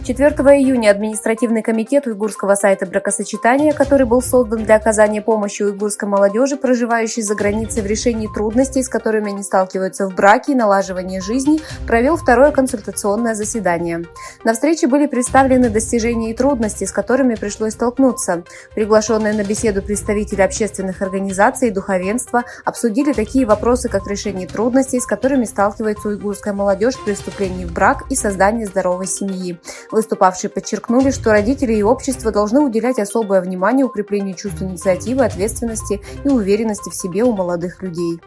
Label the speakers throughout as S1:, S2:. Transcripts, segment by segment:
S1: 4 июня административный комитет уйгурского сайта бракосочетания, который был создан для оказания помощи уйгурской молодежи, проживающей за границей, в решении трудностей, с которыми они сталкиваются в браке и налаживании жизни, провел второе консультационное заседание. На встрече были представлены достижения и трудности, с которыми пришлось столкнуться. Приглашенные на беседу представители общественных организаций и духовенства обсудили такие вопросы, как решение трудностей, с которыми сталкивается уйгурская молодежь при вступлении в брак и создание здоровой семьи. Выступавшие подчеркнули, что родители и общество должны уделять особое внимание укреплению чувства инициативы, ответственности и уверенности в себе у молодых людей.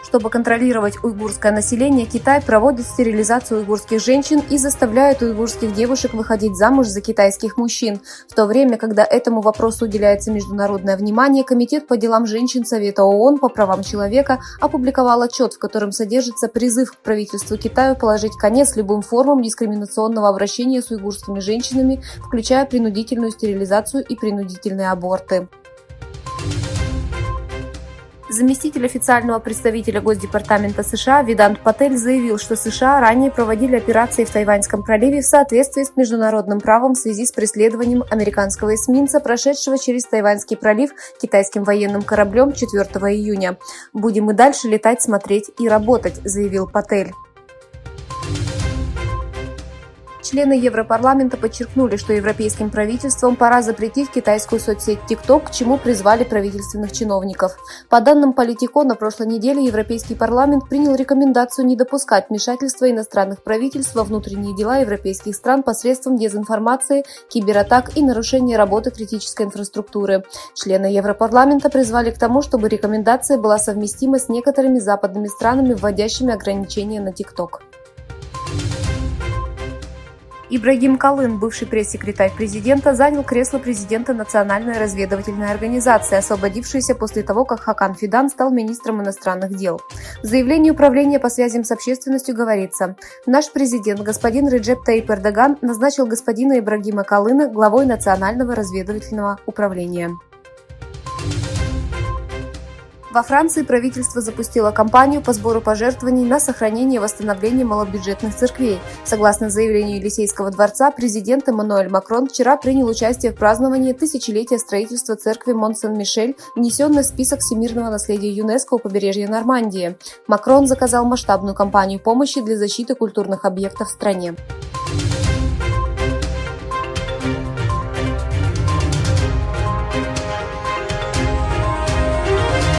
S1: Чтобы контролировать уйгурское население, Китай проводит стерилизацию уйгурских женщин и заставляет уйгурских девушек выходить замуж за китайских мужчин. В то время, когда этому вопросу уделяется международное внимание, Комитет по делам женщин Совета ООН по правам человека опубликовал отчет, в котором содержится призыв к правительству Китая положить конец любым формам дискриминационного обращения с уйгурскими женщинами, включая принудительную стерилизацию и принудительные аборты. Заместитель официального представителя Госдепартамента США Ведант Патель заявил, что США ранее проводили операции в Тайваньском проливе в соответствии с международным правом в связи с преследованием американского эсминца, прошедшего через Тайваньский пролив китайским военным кораблем 4 июня. «Будем и дальше летать, смотреть и работать», – заявил Патель. Члены Европарламента подчеркнули, что европейским правительствам пора запретить китайскую соцсеть TikTok, к чему призвали правительственных чиновников. По данным Политико, на прошлой неделе Европейский парламент принял рекомендацию не допускать вмешательства иностранных правительств во внутренние дела европейских стран посредством дезинформации, кибератак и нарушения работы критической инфраструктуры. Члены Европарламента призвали к тому, чтобы рекомендация была совместима с некоторыми западными странами, вводящими ограничения на TikTok. Ибрагим Калын, бывший пресс-секретарь президента, занял кресло президента Национальной разведывательной организации, освободившейся после того, как Хакан Фидан стал министром иностранных дел. В заявлении Управления по связям с общественностью говорится: «Наш президент, господин Реджеп Таyyip Эрдоган, назначил господина Ибрагима Калына главой Национального разведывательного управления». Во Франции правительство запустило кампанию по сбору пожертвований на сохранение и восстановление малобюджетных церквей. Согласно заявлению Елисейского дворца, президент Эммануэль Макрон вчера принял участие в праздновании тысячелетия строительства церкви Мон-Сен-Мишель, внесенной в список всемирного наследия ЮНЕСКО у побережья Нормандии. Макрон заказал масштабную кампанию помощи для защиты культурных объектов в стране.